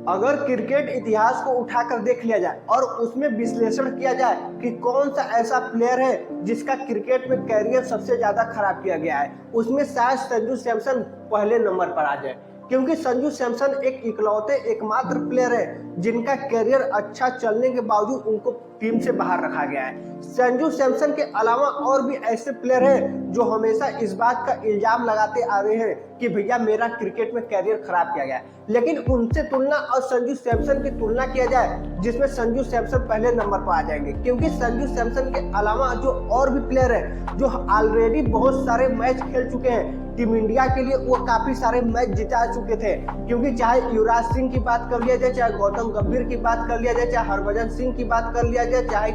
अगर क्रिकेट इतिहास को उठाकर देख लिया जाए और उसमें विश्लेषण किया जाए कि कौन सा ऐसा प्लेयर है जिसका क्रिकेट में कैरियर सबसे ज्यादा खराब किया गया है, उसमें शायद संजू सैमसन पहले नंबर पर आ जाए। क्योंकि संजू सैमसन एक इकलौते एकमात्र प्लेयर है जिनका कैरियर अच्छा चलने के बावजूद उनको टीम से बाहर रखा गया है। संजू सैमसन के अलावा और भी ऐसे प्लेयर हैं जो हमेशा इस बात का इल्जाम लगाते आ रहे हैं कि भैया मेरा क्रिकेट में कैरियर खराब किया गया है, लेकिन उनसे तुलना और संजू सैमसन की तुलना किया जाए जिसमें संजू सैमसन पहले नंबर पर आ जाएंगे। क्योंकि संजू सैमसन के अलावा जो और भी प्लेयर हैं जो ऑलरेडी बहुत सारे मैच खेल चुके हैं टीम इंडिया के लिए, वो काफी सारे मैच जिता चुके थे। क्योंकि चाहे युवराज सिंह की बात कर लिया जाए, चाहे गौतम गंभीर की बात कर लिया जाए, चाहे हरभजन सिंह की बात कर लिया जाए,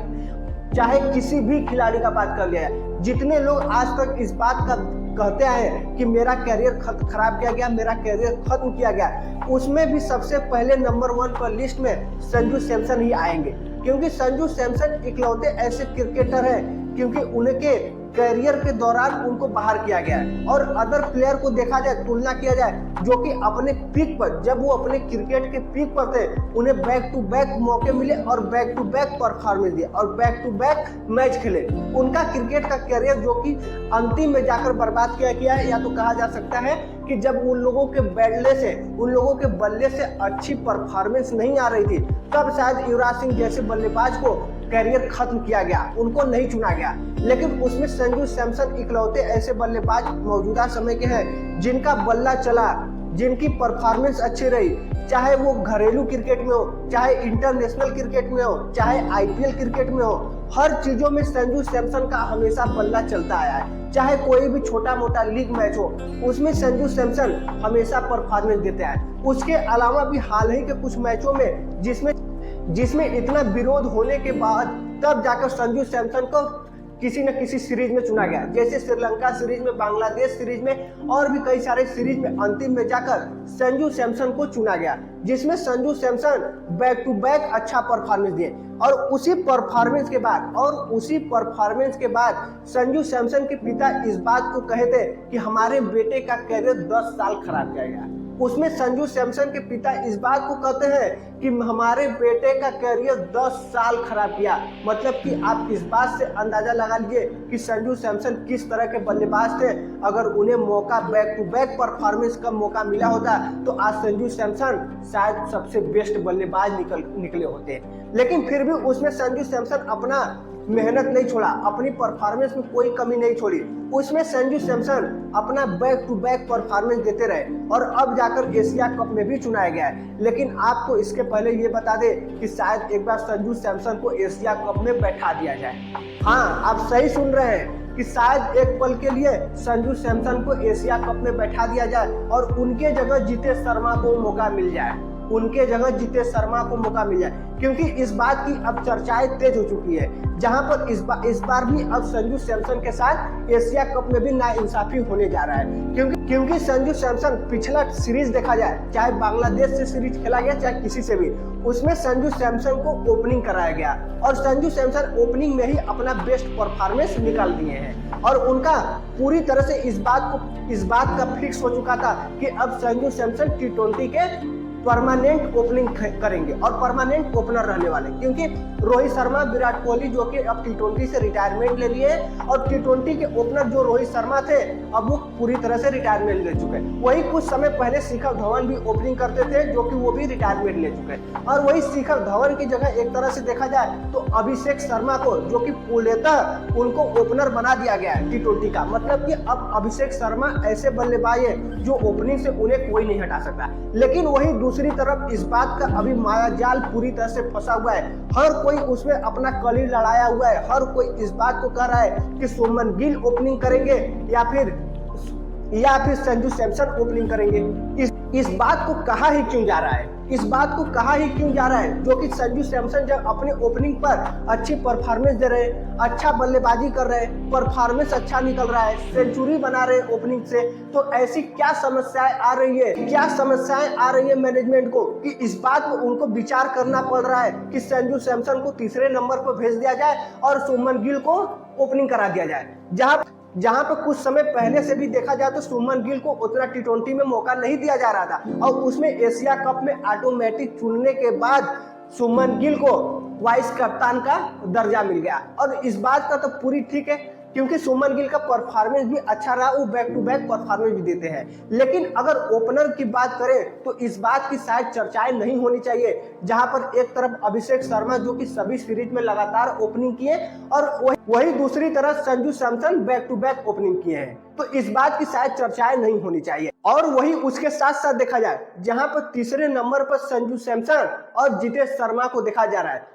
चाहे किसी भी खिलाड़ी का बात कर लिया जाए, जितने लोग आज तक इस बात का कहते आए कि मेरा कैरियर खराब किया गया, मेरा कैरियर खत्म किया गया, उसमें भी सबसे पहले नंबर 1 पर लिस्ट में संजू सैमसन ही आएंगे। क्योंकि संजू सैमसन इकलौते ऐसे क्रिकेटर हैं क्योंकि उनके कैरियर के दौरान उनको बाहर किया गया है। और अदर प्लेयर को देखा जाए, तुलना किया जाए, जो कि अपने पीक पर, जब वो अपने क्रिकेट के पीक पर थे, उन्हें बैक टू बैक मौके मिले और बैक टू बैक परफॉर्मेंस दिए और बैक टू बैक मैच खेले। उनका क्रिकेट का कैरियर जो कि अंतिम में जाकर बर्बाद किया गया है, या तो कहा जा सकता है कि जब उन लोगों के बैटले से, उन लोगों के बल्ले से अच्छी परफॉर्मेंस नहीं आ रही थी, तब शायद युवराज सिंह जैसे बल्लेबाज को कैरियर खत्म किया गया, उनको नहीं चुना गया। लेकिन उसमें संजू सैमसन इकलौते ऐसे बल्लेबाज मौजूदा समय के हैं जिनका बल्ला चला, जिनकी परफॉर्मेंस अच्छी रही, चाहे वो घरेलू क्रिकेट में हो, चाहे इंटरनेशनल क्रिकेट में हो, चाहे आईपीएल क्रिकेट में हो, हर चीजों में संजू सैमसन का हमेशा बल्ला चलता आया है। चाहे कोई भी छोटा मोटा लीग मैच हो, उसमें संजू सैमसन हमेशा परफॉर्मेंस देते हैं। उसके अलावा भी हाल ही के कुछ मैचों में जिसमें इतना विरोध होने के बाद तब जाकर संजू सैमसन को किसी न किसी सीरीज में चुना गया, जैसे श्रीलंका सीरीज में, बांग्लादेश सीरीज में और भी कई सारे सीरीज में अंतिम में जाकर संजू सैमसन को चुना गया, जिसमें Sanju Samson back to back अच्छा परफॉर्मेंस दिए। और उसी परफॉर्मेंस के बाद संजू सैमसन के पिता इस बात को कहे थे कि हमारे बेटे का कैरियर 10 साल खराब किया गया। उसमें संजू सैमसन के पिता इस बात को कहते हैं कि हमारे बेटे का कैरियर 10 साल खराब किया। मतलब कि आप इस बात से अंदाजा लगा लीजिए कि संजू सैमसन किस तरह के बल्लेबाज थे। अगर उन्हें मौका बैक टू बैक परफॉर्मेंस का मौका मिला होता तो आज संजू सैमसन शायद सबसे बेस्ट बल्लेबाज निकले होते। लेकिन फिर भी उसमें संजू सैमसन अपना मेहनत नहीं छोड़ा, अपनी परफॉर्मेंस में कोई कमी नहीं छोड़ी। उसमें संजू सैमसन अपना बैक टू बैक परफॉर्मेंस देते रहे और अब जाकर एशिया कप में भी चुनाया गया है। लेकिन आपको इसके पहले ये बता दे कि शायद एक बार संजू सैमसन को एशिया कप में बैठा दिया जाए। हाँ, आप सही सुन रहे हैं कि शायद एक पल के लिए संजू सैमसन को एशिया कप में बैठा दिया जाए और उनके जगह जीतेश शर्मा को मौका मिल जाए, क्योंकि इस बात की अब चर्चाएं तेज हो चुकी है, जहां पर इस बार भी अब संजू सैमसन के साथ एशिया कप में भी नाइंसाफी होने जा रहा है। क्योंकि संजू सैमसन पिछला सीरीज देखा जाए, चाहे बांग्लादेश से सीरीज खेला गया चाहे किसी से भी, उसमें संजू सैमसन को ओपनिंग कराया गया और संजू सैमसन ओपनिंग में ही अपना बेस्ट परफॉर्मेंस निकाल दिए हैं। और उनका पूरी तरह से इस बात का फिक्स हो चुका था कि अब संजू सैमसन T20 के परमानेंट ओपनिंग करेंगे और परमानेंट ओपनर रहने वाले। क्योंकि रोहित शर्मा, विराट कोहली जो कि अब T20 से रिटायरमेंट ले लिए और T20 के ओपनर जो रोहित शर्मा थे अब वो पूरी तरह से रिटायरमेंट ले चुके हैं। वही कुछ समय पहले शिखर धवन भी ओपनिंग करते थे जो कि वो भी रिटायरमेंट ले चुके हैं। और वही शिखर धवन की जगह एक तरह से देखा जाए तो अभिषेक शर्मा को, जो कि पूर्णतः उनको ओपनर बना दिया गया है T20 का। मतलब कि अब अभिषेक शर्मा ऐसे बल्लेबाज है जो ओपनिंग से उन्हें कोई नहीं हटा सकता। लेकिन वही दूसरी तरफ इस बात का अभी मायाजाल पूरी तरह से फंसा हुआ है। हर कोई उसमें अपना कली लड़ाया हुआ है। हर कोई इस बात को कह रहा है कि शुभमन गिल ओपनिंग करेंगे या फिर संजू सैमसन ओपनिंग करेंगे। इस बात को कहा ही क्यों जा रहा है, जो कि संजू सैमसन जब अपने ओपनिंग पर अच्छी परफॉर्मेंस दे रहे, अच्छा बल्लेबाजी कर रहे, परफॉर्मेंस अच्छा निकल रहा है, सेंचुरी बना रहे ओपनिंग से, तो ऐसी क्या समस्याएं आ रही है मैनेजमेंट को कि इस बात को उनको विचार करना पड़ रहा है कि संजू सैमसन को तीसरे नंबर पर भेज दिया जाए और शुभमन गिल को ओपनिंग करा दिया जाए। जहां पर कुछ समय पहले से भी देखा जाए तो शुभमन गिल को उतना टी20 में मौका नहीं दिया जा रहा था और उसमें एशिया कप में ऑटोमेटिक चुनने के बाद शुभमन गिल को वाइस कप्तान का दर्जा मिल गया। और इस बात का तो पूरी ठीक है क्योंकि शुभमन गिल का परफॉर्मेंस भी अच्छा रहा, वो बैक टू बैक परफॉर्मेंस भी देते हैं। लेकिन अगर ओपनर की बात करें तो इस बात की शायद चर्चाएं नहीं होनी चाहिए, जहां पर एक तरफ अभिषेक शर्मा जो कि सभी सीरीज में लगातार ओपनिंग किए और वही दूसरी तरफ Sanju Samson back to back opening किए हैं, तो इस बात की शायद चर्चाएं नहीं होनी चाहिए। और वही उसके साथ साथ देखा जाए जहां पर तीसरे नंबर पर संजू सैमसन और जितेश शर्मा को देखा जा रहा है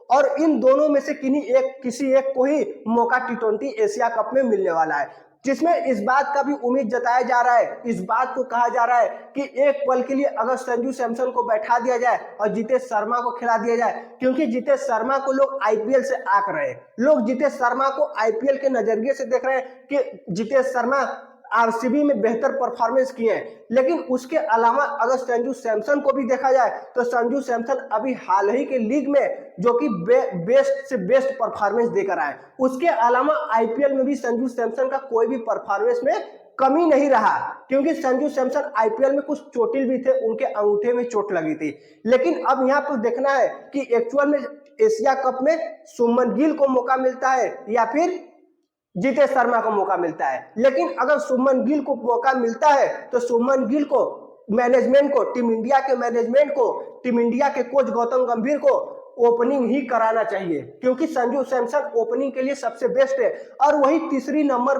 और इन दोनों में से किसी एक को ही मौका टी20 एशिया कप में मिलने वाला है, जिसमें इस बात का भी उम्मीद जताया जा रहा है, इस बात को कहा जा रहा है कि एक पल के लिए अगर संजू सैमसन को बैठा दिया जाए और जितेश शर्मा को खिला दिया जाए, क्योंकि जितेश शर्मा को लोग आईपीएल से आंक रहे हैं, लोग जितेश शर्मा को आईपीएल के नजरिए से देख रहे हैं कि जितेश शर्मा आरसीबी में बेहतर परफॉर्मेंस किए हैं। लेकिन उसके अलावा अगर संजू सैमसन को भी देखा जाए तो संजू सैमसन अभी हाल ही के लीग में जो कि बेस्ट से बेस्ट परफॉर्मेंस देकर आए, उसके अलावा आईपीएल में भी संजू सैमसन का कोई भी परफॉर्मेंस में कमी नहीं रहा, क्योंकि संजू सैमसन आईपीएल में कुछ चोटिल भी थे, उनके अंगूठे में चोट लगी थी। लेकिन अब यहाँ पर देखना है कि एक्चुअल में एशिया कप में शुभमन गिल को मौका मिलता है या फिर जितेश शर्मा को मौका मिलता है। लेकिन अगर शुभमन गिल को मौका मिलता है तो शुभमन गिल को टीम इंडिया के मैनेजमेंट को, टीम इंडिया के कोच गौतम गंभीर को ओपनिंग ही कराना चाहिए, क्योंकि संजू सैमसन ओपनिंग के लिए सबसे बेस्ट है। और वही तीसरे नंबर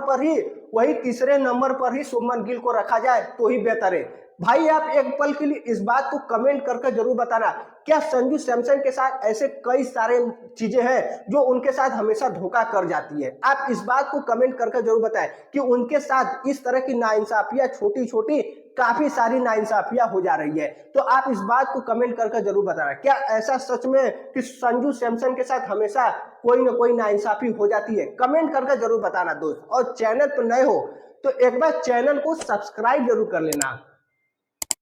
पर ही शुभमन गिल को रखा जाए तो ही बेहतर है। भाई आप एक पल के लिए इस बात को कमेंट करके जरूर बताना, क्या संजू सैमसन के साथ ऐसे कई सारे चीजें हैं जो उनके साथ हमेशा धोखा कर जाती है। आप इस बात को कमेंट करके जरूर बताएं कि उनके साथ इस तरह की नाइंसाफियां छोटी छोटी काफी सारी नाइंसाफियां हो जा रही है। तो आप इस बात को कमेंट करके जरूर बताना, क्या ऐसा सच में कि संजू सैमसन के साथ हमेशा कोई ना कोई नाइंसाफी हो जाती है? कमेंट करके जरूर बताना दोस्त। और चैनल पर नए हो तो एक बार चैनल को सब्सक्राइब जरूर कर लेना।